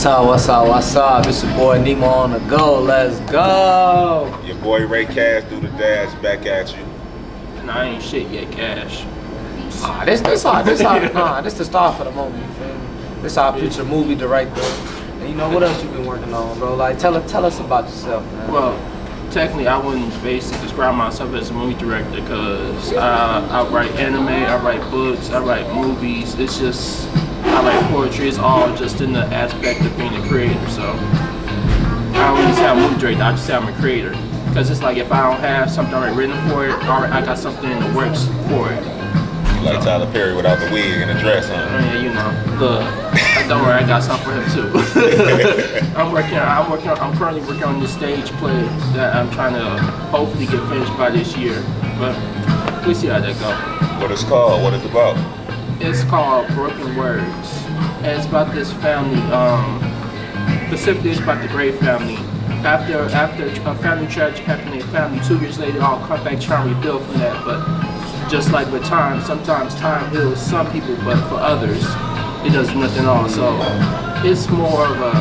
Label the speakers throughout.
Speaker 1: What's up, what's up, what's up? It's your boy Nemo on the go. Let's go.
Speaker 2: Your boy Ray Cash through the dash back at you.
Speaker 3: And I ain't shit yet, Cash.
Speaker 1: This the start for the moment, you feel me? This our future movie director. And you know what else you been working on, bro? Like tell us about yourself, man.
Speaker 3: Well, technically I wouldn't basically describe myself as a movie director because I write anime, I write books, I write movies. It's just, I write poetry. It's all just in the aspect of being a creator. So I don't really say I'm a movie director, I just say I'm a creator. Because it's like if I don't have something already written for it, I got something in the works for it.
Speaker 2: Like Tyler Perry without the wig and the dress on.
Speaker 3: Yeah, you know. Look, don't worry, I got something for him too. I'm currently working on this stage play that I'm trying to hopefully get finished by this year. But we see how that goes.
Speaker 2: What it's called? What it's about?
Speaker 3: It's called Broken Words. And it's about this family, specifically it's about the Gray family. After a family tragedy happened in their family, 2 years later, they all come back trying to rebuild from that. But just like with time, sometimes time heals some people, but for others, it does nothing at all. So it's more of a,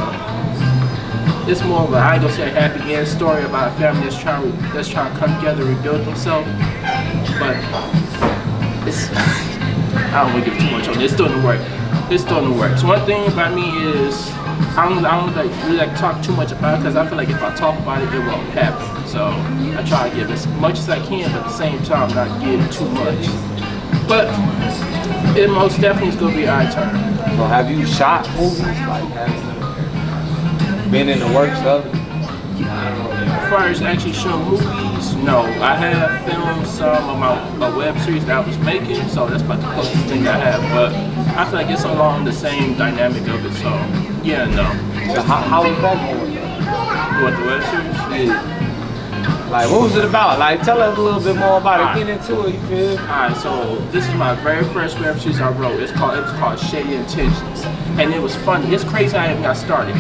Speaker 3: I ain't gonna say a happy end story about a family that's trying to come together and rebuild themselves. But it's, I don't want to give too much on it. It's still in the work. It's still in the works. One thing about me is I don't really talk too much about it because I feel like if I talk about it, it won't happen. So I try to give as much as I can, but at the same time not give too much. But it most definitely is going to be our turn.
Speaker 1: So have you shot movies? Like have you been in the works of it?
Speaker 3: As far as actually showing movies, no. I have filmed some of my web series that I was making, so that's about the closest thing I have. But I feel like it's along the same dynamic of it, so yeah, no.
Speaker 1: So how is that going?
Speaker 3: What, the web series?
Speaker 1: Yeah. Like, what was it about? Like, tell us a little bit more about it. Get into it, you feel?
Speaker 3: Alright, so this is my very first web series I wrote. It was called Shady Intentions, and it was funny. It's crazy how it got started.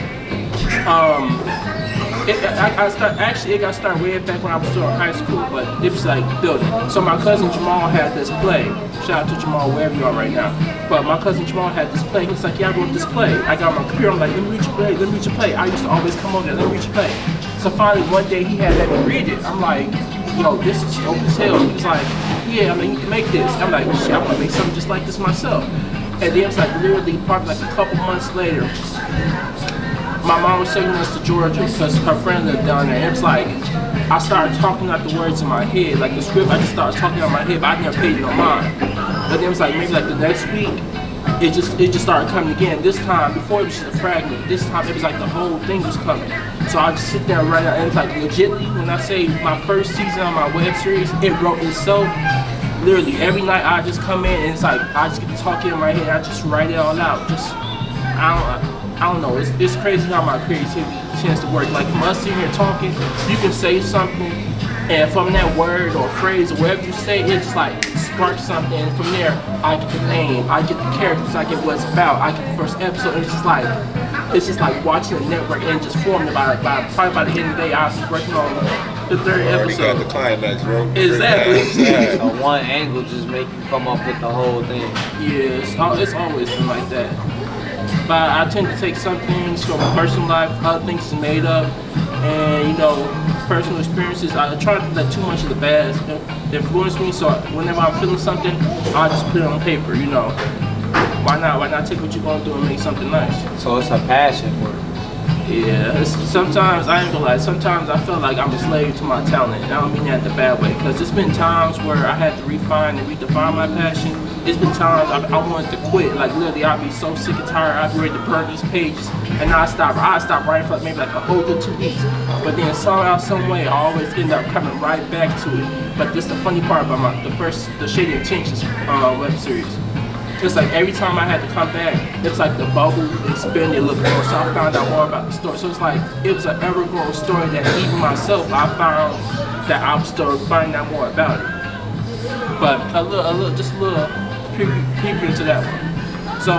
Speaker 3: It got started way back when I was still in high school, but it was like building. So my cousin Jamal had this play. Shout out to Jamal wherever you are right now. But my cousin Jamal had this play. He was like, yeah, I wrote this play. I got my computer. I'm like, let me read your play. I used to always come over there, let me read your play. So finally one day he had let me read it. I'm like, yo, this is dope as hell. He was like, yeah, I mean, you can make this. I'm like, shit, I'm gonna make something just like this myself. And then it's like literally probably like a couple months later, my mom was taking us to Georgia because her friend lived down there. And it's like, I started talking out the words in my head, like the script, I just started talking out my head, but I never paid no mind. But then it was like maybe like the next week, it just started coming again. This time, before it was just a fragment, this time it was like the whole thing was coming. So I just sit there and write out, and it's like legitly, when I say my first season of my web series, it wrote itself. Literally every night I just come in and it's like, I just get to talk in my head, I just write it all out. Just, I don't know, it's crazy how my creativity tends to work. Like from us sitting here talking, you can say something, and from that word or phrase or whatever you say, it just like sparks something. And from there, I get the name, I get the characters, I get what it's about, I get the first episode. And it's just like watching a network and just forming probably by the end of the day, I'll be working on the third episode.
Speaker 2: Already got the climax, bro.
Speaker 3: Exactly.
Speaker 1: So one angle just make you come up with the whole thing.
Speaker 3: Yeah, it's always been like that. But I tend to take some things from personal life, other things is made up, and you know, personal experiences. I try not to let too much of the bad influence me. So whenever I'm feeling something, I just put it on paper. You know, why not take what you're going through and make something nice?
Speaker 1: So it's a passion for it.
Speaker 3: Yeah, sometimes I ain't gonna lie. Sometimes I feel like I'm a slave to my talent, and I don't mean that in a bad way. Cause it's been times where I had to refine and redefine my passion. It's been times I wanted to quit. Like literally, I'd be so sick and tired. I'd be ready to burn these pages, and I stop writing for maybe like a whole good 2 weeks. But then somehow, some way, I always end up coming right back to it. But this the funny part about the Shady Intentions web series. It's like every time I had to come back, it's like the bubble expanded a little more, so I found out more about the story. So it's like, it was an ever-growing story that even myself, I found that I was still finding out more about it. But a little preview into that one. So,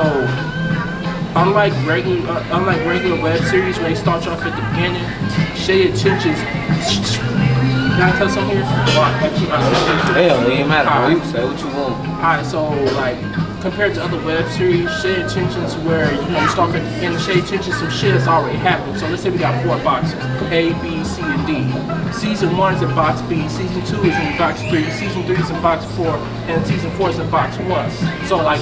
Speaker 3: unlike regular web series where they start you off at the beginning, Shady Intentions Can I tell something here?
Speaker 1: Hell, it ain't matter, bro. You say what you want.
Speaker 3: Alright, so like compared to other web series, Shade Intentions where you start in Shade Intentions, some shit has already happened. So let's say we got 4 boxes, A, B, C, and D. Season 1 is in box B, season 2 is in box 3, season 3 is in box 4, and season 4 is in box 1. So like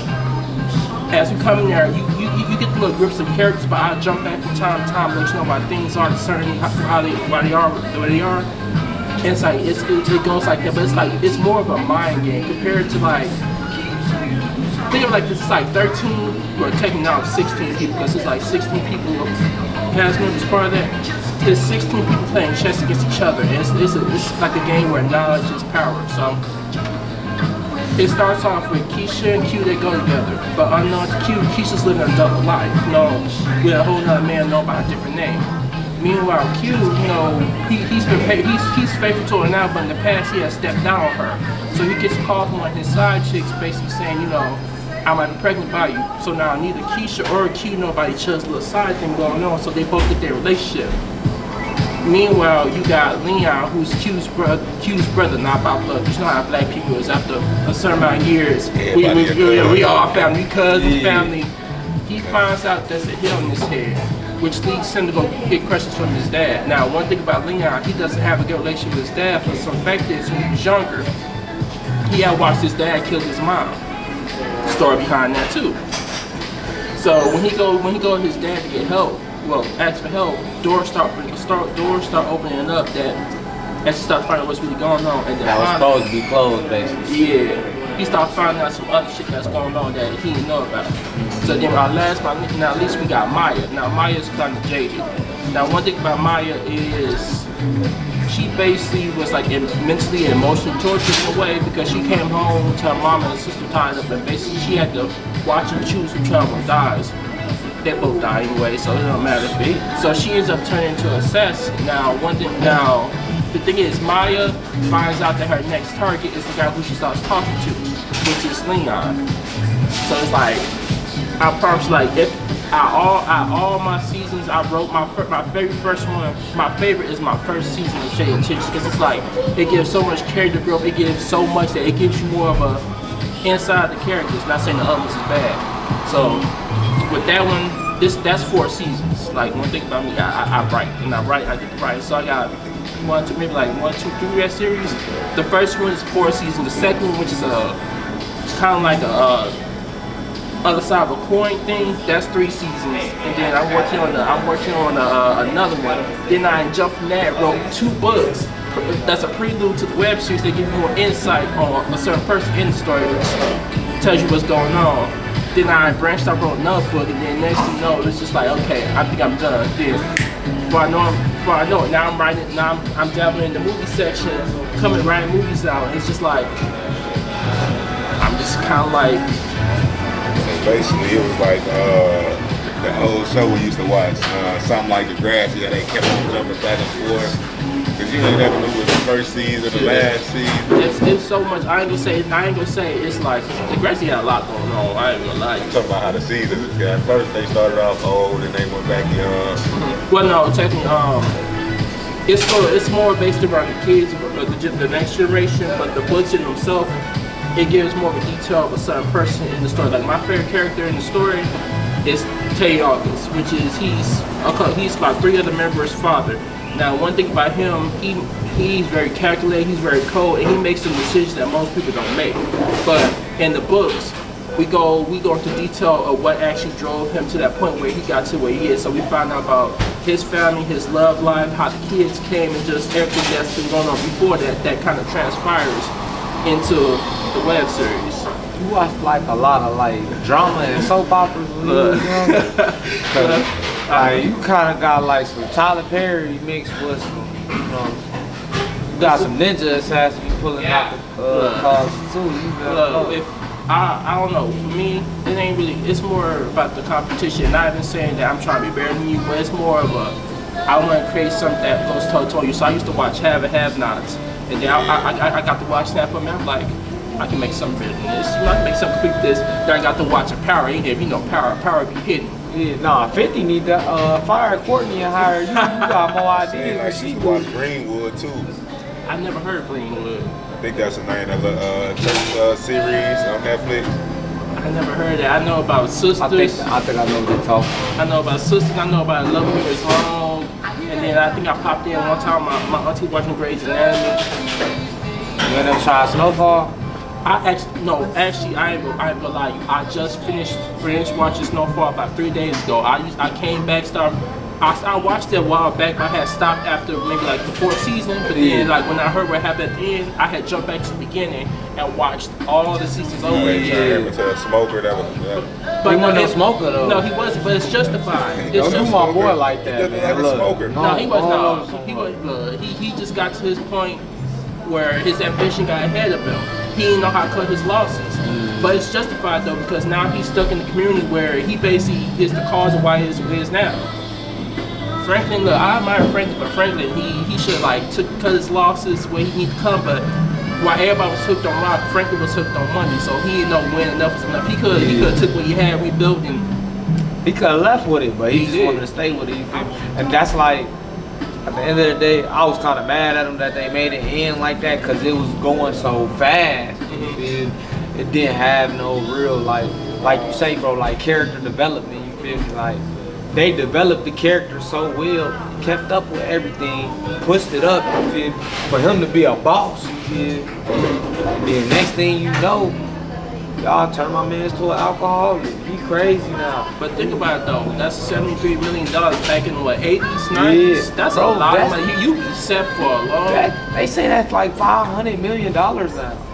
Speaker 3: as we come in there, you get the little grips of characters, but I jump back from time to time, let you know why things are certain, why they are the way they are. And it's like it goes like that, but it's like it's more of a mind game compared to like think of it like this. It's like 13, we're taking out 16 people because it's like 16 people cast members part of that. There's 16 people playing chess against each other. And it's like a game where knowledge is power. So it starts off with Keisha and Q, they go together. But unknown to Q, Keisha's living a double life. With a whole other man known by a different name. Meanwhile, Q, he's faithful to her now, but in the past he has stepped down on her. So he gets a call from one of his side chicks basically saying, I might be pregnant by you. So now neither Keisha or Q know about each other's little side thing going on, so they both get their relationship. Meanwhile, you got Leon, who's Q's brother, not by blood. You know how black people is after a certain amount of years. We all family, cousins, family. He finds out there's a hill in his head, which leads him to go get questions from his dad. Now, one thing about Leon, he doesn't have a good relationship with his dad for some fact is when he was younger, he had watched his dad kill his mom. Story behind that too. So when he go to his dad to get help, ask for help, doors start opening up that as he starts finding out what's really going on, and then
Speaker 1: that was supposed to be closed, basically.
Speaker 3: Yeah, he starts finding out some other shit that's going on that he didn't know about. So then now at least we got Maya. Now Maya's kind of jaded. Now one thing about Maya is she basically was like mentally and emotionally tortured in a way because she came home to her mom and her sister tied up, and basically she had to watch and choose which one dies. They both die anyway, so it don't matter. So she ends up turning into a assassin. Now the thing is, Maya finds out that her next target is the guy who she starts talking to, which is Leon. So it's like, I promise, like, if all my seasons, I wrote my very first one. My favorite is my first season of Shade Intentions because it's like it gives so much character growth. It gives so much that it gives you more of a inside the characters. Not saying the others is bad. So with that one, that's 4 seasons. Like one thing about me, I write and I get to write. So I got 1, 2, maybe like 1, 2, 3 that series. The first one is 4 seasons. The second one, which is it's kind of like a other side of a coin thing, that's 3 seasons, and then I'm working on another one. Then I jump from that, wrote 2 books. That's a prelude to the web series. They give you more insight on a certain person in the story, which tells you what's going on. Then I branched out, wrote another book, and then next thing you know, it's just like, okay, I think I'm done. Then before I know it, now I'm writing. Now I'm dabbling in the movie section, coming writing movies out. And it's just like I'm just kind of like.
Speaker 2: Basically, it was like the old show we used to watch, something like Degrassi, that they kept on jumping back and forth. Cause you ain't never knew it was the first season, the last season.
Speaker 3: It's so much. I ain't gonna say it's like Degrassi had a lot going on. I ain't gonna lie.
Speaker 2: I'm talking about how the seasons. At first they started off old, and they went back young.
Speaker 3: Well, no, technically, it's more based around the kids, the next generation. But the books in themselves, it gives more of a detail of a certain person in the story. Like my favorite character in the story is Tay August, which is he's about 3 other members' father. Now one thing about him, he's very calculated, he's very cold, and he makes some decisions that most people don't make. But in the books, we go into detail of what actually drove him to that point where he got to where he is. So we find out about his family, his love life, how the kids came, and just everything that's been going on before that kind of transpires into the web series.
Speaker 1: You watch like a lot of like drama and soap operas when you was young? Like you kind of got like some Tyler Perry mixed with some, you got some ninja assassins you pulling out the calls too.
Speaker 3: If I don't know, for me, it ain't really. It's more about the competition. Not even saying that I'm trying to be better than you, but it's more of I want to create something that goes toe to toe you. So I used to watch Have and Have Nots, and then I got to watch that for me. I'm like, I can make something better than this. I can make something quick this. Then I got to watch Power. Ain't there? Power be hidden.
Speaker 1: Yeah, nah, 50 need to fire Courtney and hire you. You got more ideas.
Speaker 2: Like she watched Greenwood too.
Speaker 3: I never heard of Greenwood.
Speaker 2: I think that's the name of the church series on Netflix.
Speaker 3: I never heard that. I know about Sisters.
Speaker 1: I think I know what they're talking.
Speaker 3: I know about Sisters. I know about Love Me Is Wrong. And then I think I popped in one time. My auntie watching Grey's Anatomy.
Speaker 1: You end up trying Snowfall?
Speaker 3: Actually, I ain't gonna lie. I just finished watching Snowfall about 3 days ago. I came back, I watched it a while back. I had stopped after maybe like the 4th season, but then like when I heard what happened at the end, I had jumped back to the beginning and watched all the seasons over again.
Speaker 2: Yeah, to a smoker that was.
Speaker 1: But he wasn't no smoker though.
Speaker 3: No, he wasn't. But it's justified.
Speaker 1: Don't do my boy like that, man.
Speaker 2: Like a smoker.
Speaker 3: No, he was not. He just got to his point where his ambition got ahead of him. He didn't know how to cut his losses. But it's justified though because now he's stuck in the community where he basically is the cause of why he is what he is now. Franklin, look, I admire Franklin, but Franklin, he should like cut his losses where he need to come. But while everybody was hooked on rock, Franklin was hooked on money, so he didn't know when enough was enough. He could have took what he had, rebuilt, and
Speaker 1: he could have left with it, but he just
Speaker 3: did.
Speaker 1: wanted to stay with it. You feel me? And that's like, at the end of the day, I was kind of mad at him that they made it end like that because it was going so fast. You feel me? It didn't have no real like you say, bro, like character development. You feel me? Like. They developed the character so well, kept up with everything, pushed it up, you feel me? For him to be a boss, you feel me? And then next thing you know, y'all turn my man to an alcoholic. He crazy now.
Speaker 3: But think about it though, that's $73 million back in what, 80s, 90s?
Speaker 1: Yeah,
Speaker 3: that's
Speaker 1: bro,
Speaker 3: a lot of money. You be set for a long
Speaker 1: They say that's like $500 million now.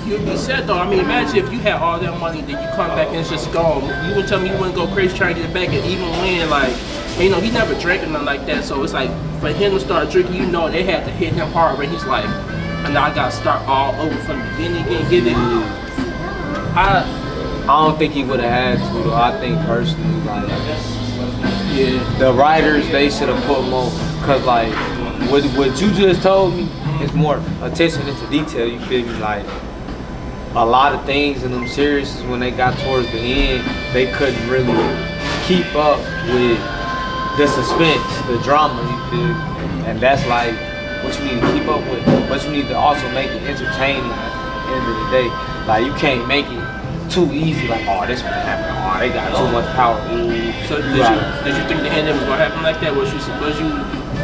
Speaker 3: You'd be set though. I mean, imagine if you had all that money, then you come back and it's just gone. You would tell me you wouldn't go crazy trying to get it back, and even when, like, you know, he never drank or nothing like that. So it's like, for him to start drinking, you know, they had to hit him hard, but he's like, and now I gotta start all over from the beginning again, get it.
Speaker 1: I don't think he would have had to though. I think personally, like,
Speaker 3: Yeah.
Speaker 1: the writers, they should have put more, cause like, what you just told me is more attention into detail, you feel me? Like, a lot of things in them series when they got towards the end, they couldn't really keep up with the suspense, the drama, you feel me? And that's like what you need to keep up with, but you need to also make it entertaining at the end of the day. Like, you can't make it too easy, like, oh, this gonna happen, oh, they got too much power.
Speaker 3: So did you think the ending was gonna happen like that? Was you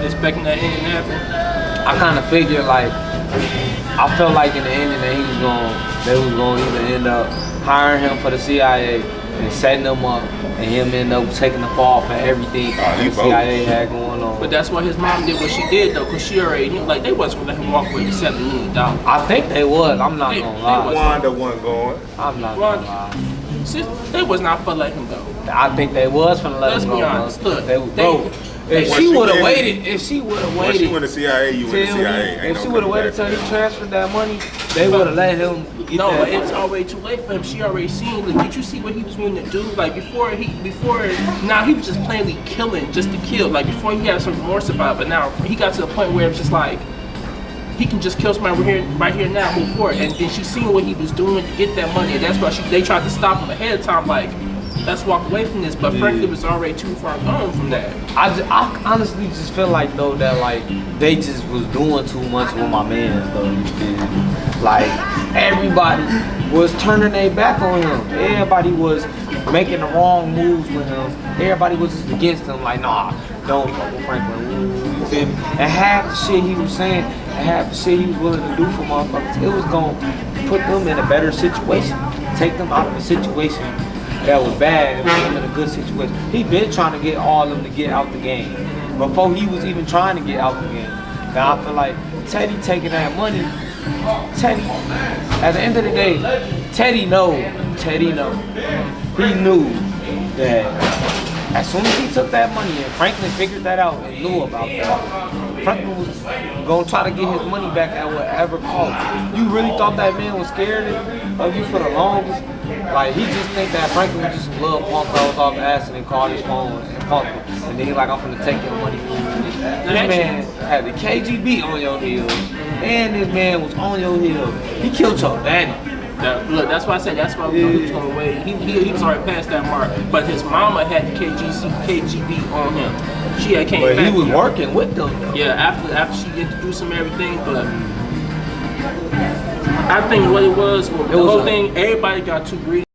Speaker 3: expecting that ending to happen?
Speaker 1: I kind of figured, like, I felt like in the ending that they was gonna either end up hiring him for the CIA and setting him up, and him end up taking the fall for everything the CIA had going on.
Speaker 3: But that's why his mom did what she did though, cause she already knew, like, they wasn't gonna let him walk away with $7 million.
Speaker 1: I think they was. I'm not gonna lie.
Speaker 2: Wanda wasn't going.
Speaker 1: I'm not gonna lie.
Speaker 3: They was not for letting him go.
Speaker 1: I think they was finna let him go.
Speaker 3: Let's be honest. Look,
Speaker 1: if she would have waited,
Speaker 2: Once she went to CIA, you went to CIA.
Speaker 1: If she would have waited till he transferred that money, they would have let him get
Speaker 3: no,
Speaker 1: that.
Speaker 3: it's already too late for him. She already seen. Like, did you see what he was willing to do? Like before, now he was just plainly killing just to kill. Like before, he had some remorse about it, but now he got to the point where it's just like he can just kill somebody right here now, move forward. And then she seen what he was doing to get that money, and that's why they tried to stop him ahead of time. Like, let's walk away from this. But Franklin was already too far gone from that.
Speaker 1: I honestly just feel like though that like they just was doing too much with my mans though. You feel? Like everybody was turning their back on him. Everybody was making the wrong moves with him. Everybody was just against him. Like, nah, don't fuck with Franklin. You feel me? And half the shit he was saying, and half the shit he was willing to do for motherfuckers, it was gonna put them in a better situation, take them out of a situation that was bad and put him in a good situation. He been trying to get all of them to get out the game before he was even trying to get out the game. Now I feel like Teddy taking that money. Teddy, at the end of the day, Teddy know. He knew that as soon as he took that money and Franklin figured that out and knew about that, Franklin was gonna try to get his money back at whatever cost. You really thought that man was scared of you for the longest? Like, he just think that Franklin was just a little punk that was off acid and called his phone and punked him. And then he like, I'm finna take your money. This man had the KGB on your heels, and this man was on your heels. He killed your daddy.
Speaker 3: Look, that's why I said that's why we he was going to wait. He was already past that mark, but his mama had the KGB on him. She had came
Speaker 1: But
Speaker 3: back.
Speaker 1: he was working with them. Though.
Speaker 3: Yeah, after she introduced him and everything, but I think what it was the whole thing. Everybody got too greedy.